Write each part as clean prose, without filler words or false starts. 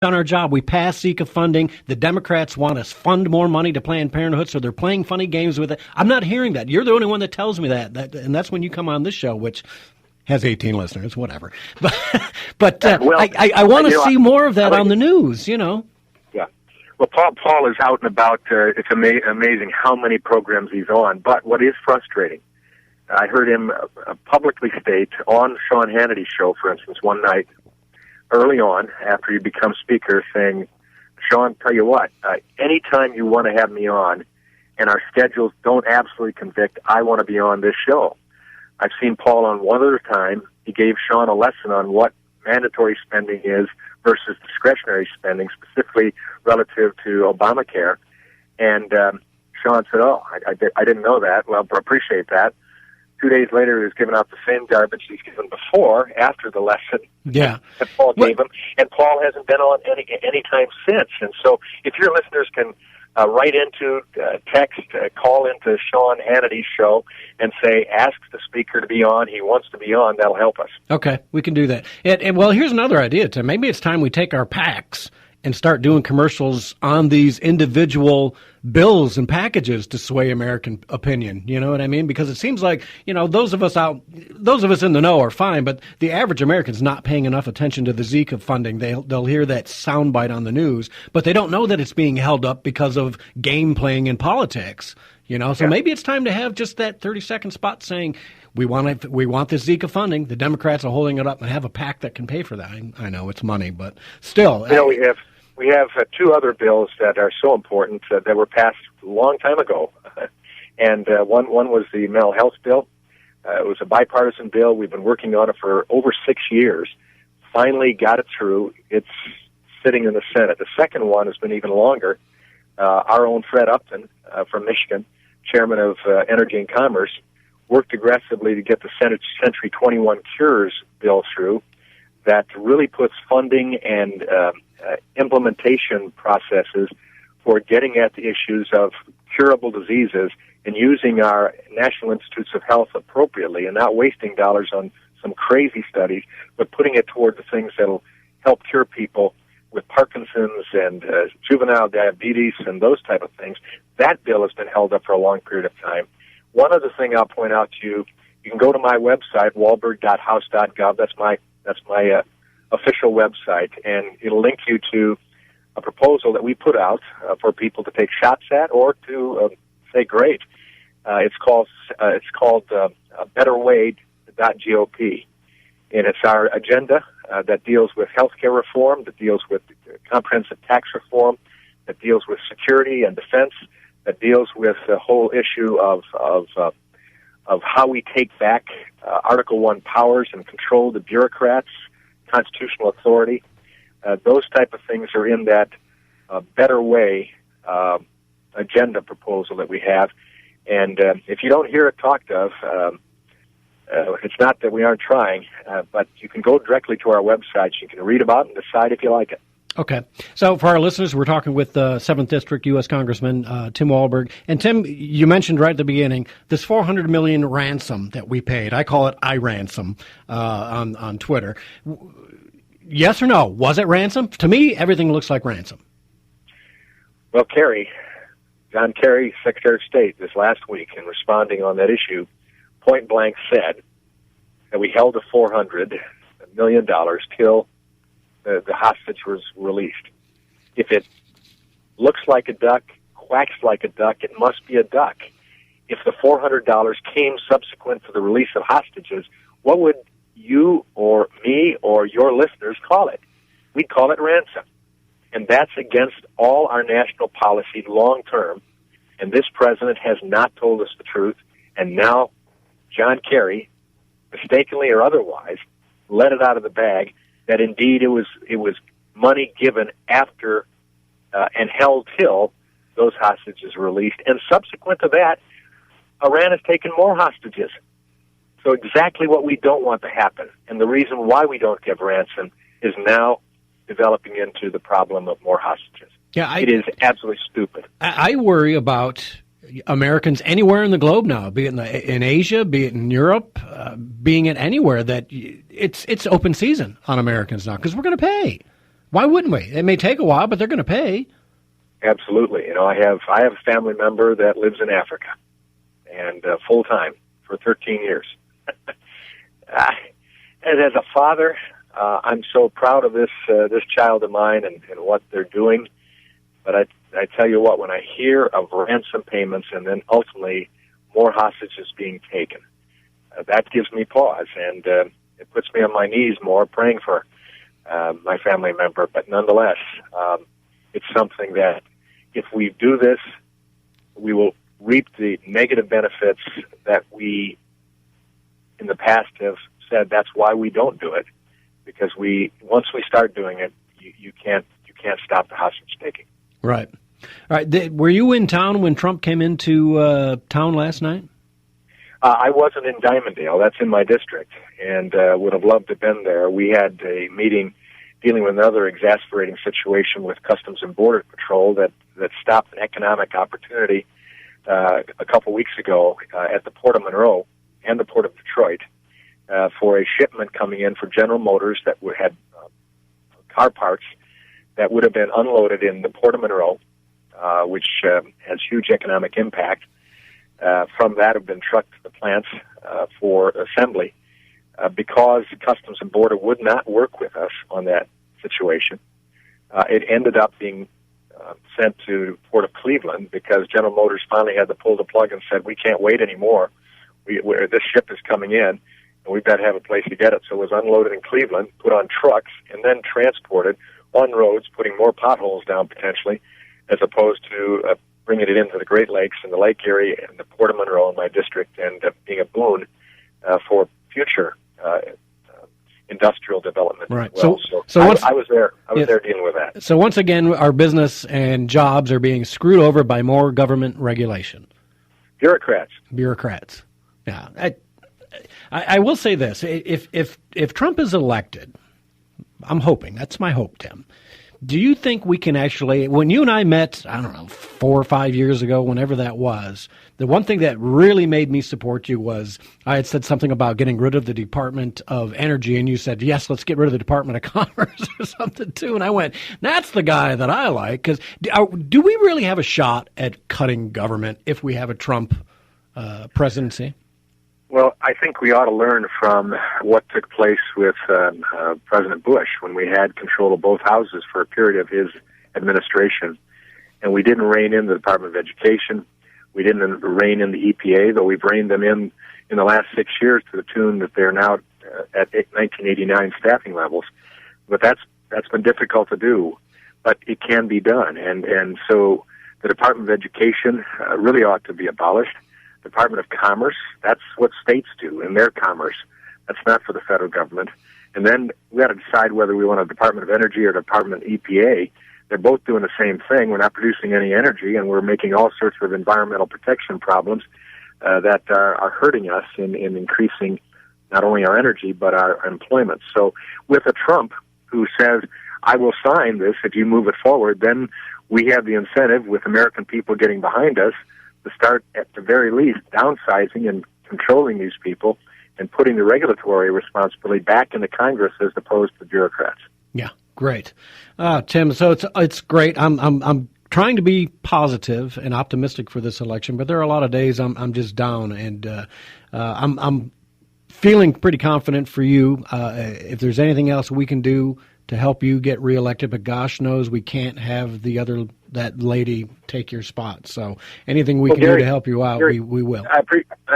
done our job. We passed Zika funding. The Democrats want us fund more money to Planned Parenthood, so they're playing funny games with it. I'm not hearing that. You're the only one that tells me that and that's when you come on this show, which has 18 listeners, whatever. But I want to see more of that on the news, you know. Yeah. Well, Paul is out and about. It's amazing how many programs he's on. But what is frustrating, I heard him publicly state on Sean Hannity's show, for instance, one night early on after he becomes speaker, saying, Sean, tell you what, anytime you want to have me on and our schedules don't absolutely convict, I want to be on this show. I've seen Paul on one other time. He gave Sean a lesson on what mandatory spending is versus discretionary spending, specifically relative to Obamacare. And Sean said, oh, I didn't know that. Well, appreciate that. 2 days later, he was giving out the same garbage he's given before, after the lesson that Paul gave him. And Paul hasn't been on any time since. And so if your listeners can write into, text, call into Sean Hannity's show and say, ask the speaker to be on. He wants to be on. That'll help us. Okay, we can do that. And well, here's another idea, Tim. Maybe it's time we take our PACs and start doing commercials on these individual bills and packages to sway American opinion. You know what I mean? Because it seems like, you know, those of us in the know are fine, but the average American's not paying enough attention to the Zika funding. They'll hear that soundbite on the news, but they don't know that it's being held up because of game playing in politics. You know, so maybe it's time to have just that 30-second spot saying, we want this Zika funding. The Democrats are holding it up and have a PAC that can pay for that. I know it's money, but still. You know, we have two other bills that are so important that were passed a long time ago. And one was the mental health bill. It was a bipartisan bill. We've been working on it for over 6 years. Finally got it through. It's sitting in the Senate. The second one has been even longer. Our own Fred Upton from Michigan, chairman of Energy and Commerce, worked aggressively to get the Century 21 Cures bill through that really puts funding and implementation processes for getting at the issues of curable diseases and using our National Institutes of Health appropriately and not wasting dollars on some crazy studies, but putting it toward the things that will help cure people with Parkinson's and juvenile diabetes and those type of things. That bill has been held up for a long period of time. One other thing I'll point out to you, you can go to my website, walberg.house.gov. That's my official website, and it'll link you to a proposal that we put out for people to take shots at or to say great. It's called betterway.gop, and it's our agenda that deals with healthcare reform, that deals with comprehensive tax reform, that deals with security and defense, that deals with the whole issue of how we take back Article I powers and control the bureaucrats, constitutional authority. Those type of things are in that Better Way agenda proposal that we have. And if you don't hear it talked of, it's not that we aren't trying, but you can go directly to our website. You can read about it and decide if you like it. Okay. So for our listeners, we're talking with 7th District U.S. Congressman Tim Walberg. And Tim, you mentioned right at the beginning, this $400 million ransom that we paid. I call it iRansom on Twitter. Yes or no? Was it ransom? To me, everything looks like ransom. Well, John Kerry, Secretary of State, this last week, in responding on that issue, point blank said that we held the $400 million till the hostage was released. If it looks like a duck, quacks like a duck, it must be a duck. If the $400 came subsequent to the release of hostages, what would you or me or your listeners call it? We'd call it ransom. And that's against all our national policy long term. And this president has not told us the truth. And now John Kerry, mistakenly or otherwise, let it out of the bag that indeed it was money given after and held till those hostages were released. And subsequent to that, Iran has taken more hostages. So exactly what we don't want to happen. And the reason why we don't give ransom is now developing into the problem of more hostages. Yeah, it is absolutely stupid. I worry about Americans anywhere in the globe now, be it in Asia, be it in Europe, being it anywhere, that it's open season on Americans now because we're going to pay. Why wouldn't we? It may take a while, but they're going to pay. Absolutely. You know, I have a family member that lives in Africa, and full time for 13 years. And as a father, I'm so proud of this child of mine and what they're doing. But I tell you what, when I hear of ransom payments and then ultimately more hostages being taken, that gives me pause, and it puts me on my knees more praying for my family member. But nonetheless, it's something that if we do this, we will reap the negative benefits that we in the past have said that's why we don't do it, because once we start doing it, you can't stop the hostage taking. Right. All right. Were you in town when Trump came into town last night? I wasn't in Diamonddale. That's in my district, and would have loved to have been there. We had a meeting dealing with another exasperating situation with Customs and Border Patrol that stopped an economic opportunity a couple weeks ago at the Port of Monroe and the Port of Detroit for a shipment coming in for General Motors that had car parts that would have been unloaded in the Port of Monroe, which has huge economic impact. From that have been trucked to the plants for assembly. Because Customs and Border would not work with us on that situation, it ended up being sent to Port of Cleveland because General Motors finally had to pull the plug and said, we can't wait anymore. This ship is coming in, and we've got to have a place to get it. So it was unloaded in Cleveland, put on trucks, and then transported on roads, putting more potholes down potentially, as opposed to bringing it into the Great Lakes and the lake area and the Port of Monroe in my district, and being a boon for future industrial development. Right. As well. So I was there. I was there dealing with that. So once again, our business and jobs are being screwed over by more government regulation. Bureaucrats. Yeah. I will say this: if Trump is elected, I'm hoping, that's my hope, Tim. Do you think we can actually, when you and I met, I don't know, 4 or 5 years ago, whenever that was, the one thing that really made me support you was I had said something about getting rid of the Department of Energy, and you said, yes, let's get rid of the Department of Commerce or something too. And I went, that's the guy that I like, because do we really have a shot at cutting government if we have a Trump presidency? Well, I think we ought to learn from what took place with President Bush when we had control of both houses for a period of his administration. And we didn't rein in the Department of Education. We didn't rein in the EPA, though we've reined them in the last 6 years to the tune that they're now at 1989 staffing levels. But that's been difficult to do. But it can be done. And so the Department of Education really ought to be abolished. Department of Commerce, that's what states do in their commerce. That's not for the federal government. And then we got to decide whether we want a Department of Energy or Department of EPA. They're both doing the same thing. We're not producing any energy, and we're making all sorts of environmental protection problems that are hurting us in increasing not only our energy but our employment. So with a Trump who says, I will sign this if you move it forward, then we have the incentive with American people getting behind us to start, at the very least, downsizing and controlling these people and putting the regulatory responsibility back into Congress as opposed to bureaucrats. Yeah, great, Tim. So it's great. I'm trying to be positive and optimistic for this election, but there are a lot of days I'm just down, and I'm feeling pretty confident for you. If there's anything else we can do to help you get reelected, but gosh knows we can't have that lady take your spot. So anything we can do to help you out, Gary, we will. I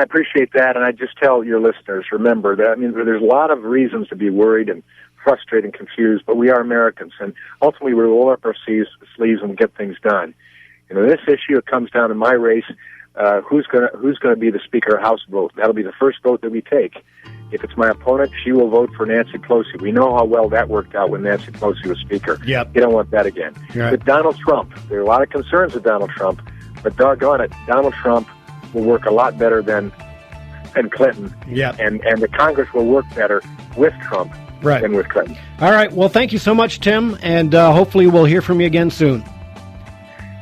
appreciate that, and I just tell your listeners, remember that there's a lot of reasons to be worried and frustrated and confused, but we are Americans, and ultimately we roll up our sleeves and get things done. This issue, it comes down to my race. Who's going to be the Speaker of House vote? That'll be the first vote that we take. If it's my opponent, she will vote for Nancy Pelosi. We know how well that worked out when Nancy Pelosi was Speaker. Yep. You don't want that again. Right. With Donald Trump, there are a lot of concerns with Donald Trump, but doggone it, Donald Trump will work a lot better than Clinton. Yep. And the Congress will work better with Trump than with Clinton. All right. Well, thank you so much, Tim, and hopefully we'll hear from you again soon.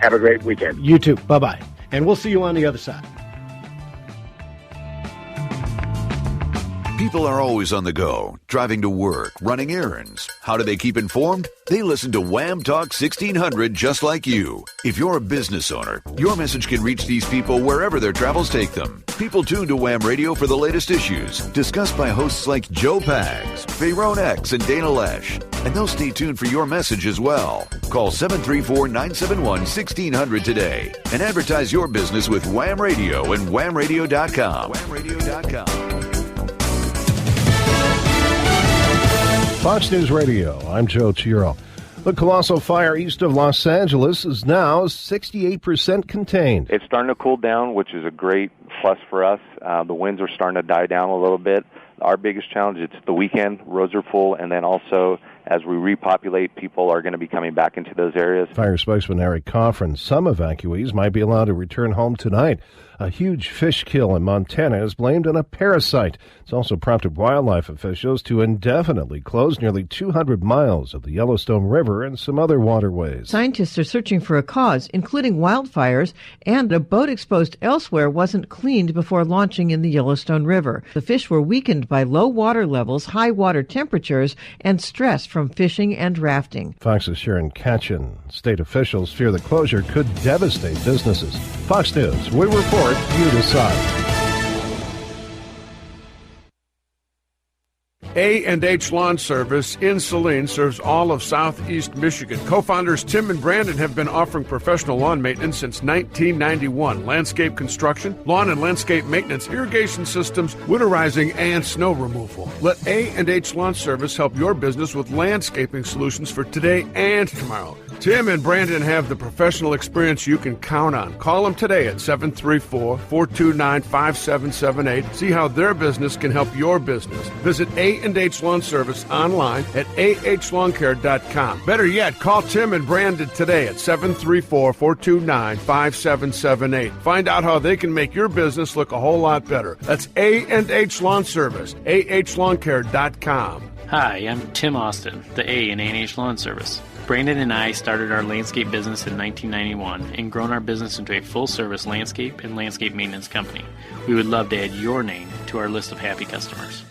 Have a great weekend. You too. Bye-bye. And we'll see you on the other side. People are always on the go, driving to work, running errands. How do they keep informed? They listen to Wham Talk 1600 just like you. If you're a business owner, your message can reach these people wherever their travels take them. People tune to Wham Radio for the latest issues, discussed by hosts like Joe Pags, Fayron X, and Dana Lesh. And they'll stay tuned for your message as well. Call 734-971-1600 today and advertise your business with Wham Radio and whamradio.com. Whamradio.com. Fox News Radio, I'm Joe Chiro. The colossal fire east of Los Angeles is now 68% contained. It's starting to cool down, which is a great plus for us. The winds are starting to die down a little bit. Our biggest challenge, it's the weekend, roads are full, and then also as we repopulate, people are going to be coming back into those areas. Fire spokesman Eric Coffrin, some evacuees might be allowed to return home tonight. A huge fish kill in Montana is blamed on a parasite. It's also prompted wildlife officials to indefinitely close nearly 200 miles of the Yellowstone River and some other waterways. Scientists are searching for a cause, including wildfires, and a boat exposed elsewhere wasn't cleaned before launching in the Yellowstone River. The fish were weakened by low water levels, high water temperatures, and stress from fishing and rafting. Fox's Sharon Katchen. State officials fear the closure could devastate businesses. Fox News, we report, you decide. A&H Lawn Service in Saline serves all of southeast Michigan. Co-founders Tim and Brandon have been offering professional lawn maintenance since 1991. Landscape construction, lawn and landscape maintenance, irrigation systems, winterizing, and snow removal. Let A&H Lawn Service help your business with landscaping solutions for today and tomorrow. Tim and Brandon have the professional experience you can count on. Call them today at 734-429-5778. See how their business can help your business. Visit A&H Lawn Service online at ahlawncare.com. Better yet, call Tim and Brandon today at 734-429-5778. Find out how they can make your business look a whole lot better. That's A&H Lawn Service, ahlawncare.com. Hi, I'm Tim Austin, the A in A&H Lawn Service. Brandon and I started our landscape business in 1991 and grown our business into a full-service landscape and landscape maintenance company. We would love to add your name to our list of happy customers.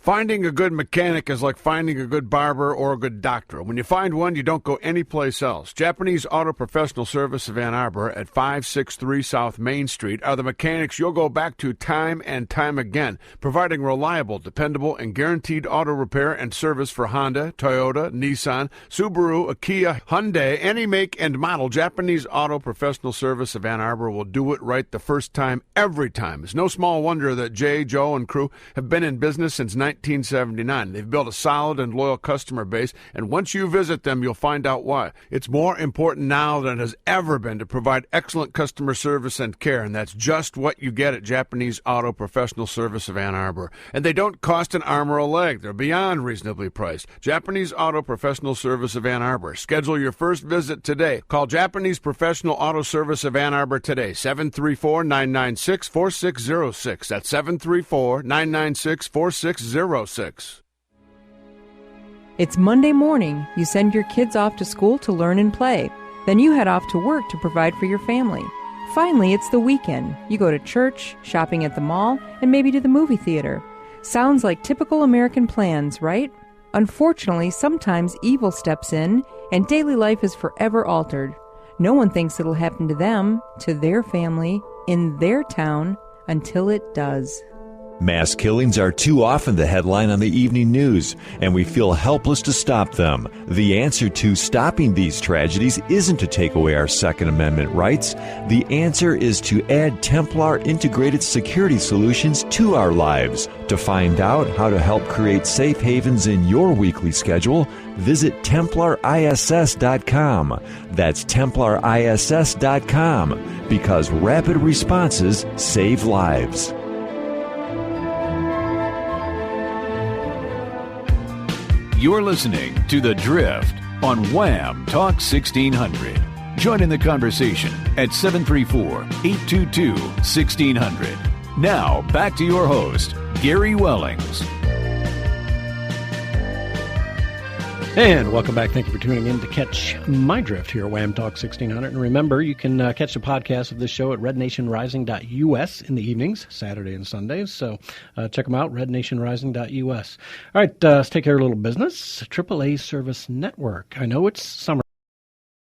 Finding a good mechanic is like finding a good barber or a good doctor. When you find one, you don't go anyplace else. Japanese Auto Professional Service of Ann Arbor at 563 South Main Street are the mechanics you'll go back to time and time again, providing reliable, dependable, and guaranteed auto repair and service for Honda, Toyota, Nissan, Subaru, Kia, Hyundai, any make and model. Japanese Auto Professional Service of Ann Arbor will do it right the first time, every time. It's no small wonder that Jay, Joe, and crew have been in business since 1979. They've built a solid and loyal customer base, and once you visit them, you'll find out why. It's more important now than it has ever been to provide excellent customer service and care, and that's just what you get at Japanese Auto Professional Service of Ann Arbor. And they don't cost an arm or a leg. They're beyond reasonably priced. Japanese Auto Professional Service of Ann Arbor. Schedule your first visit today. Call Japanese Professional Auto Service of Ann Arbor today, 734-996-4606. That's 734-996-4606. It's Monday morning. You send your kids off to school to learn and play. Then you head off to work to provide for your family. Finally, it's the weekend. You go to church, shopping at the mall, and maybe to the movie theater. Sounds like typical American plans, right? Unfortunately, sometimes evil steps in, and daily life is forever altered. No one thinks it'll happen to them, to their family, in their town, until it does. Mass killings are too often the headline on the evening news, and we feel helpless to stop them. The answer to stopping these tragedies isn't to take away our Second Amendment rights. The answer is to add Templar integrated security solutions to our lives. To find out how to help create safe havens in your weekly schedule, visit TemplarISS.com. That's TemplarISS.com, because rapid responses save lives. You're listening to The Drift on Wham Talk 1600. Join in the conversation at 734-822-1600. Now, back to your host, Gary Wellings. And welcome back. Thank you for tuning in to catch my drift here at Wham Talk 1600. And remember, you can catch the podcast of this show at rednationrising.us in the evenings, Saturday and Sundays. So check them out, rednationrising.us. All right, let's take care of a little business. AAA Service Network. I know it's summer.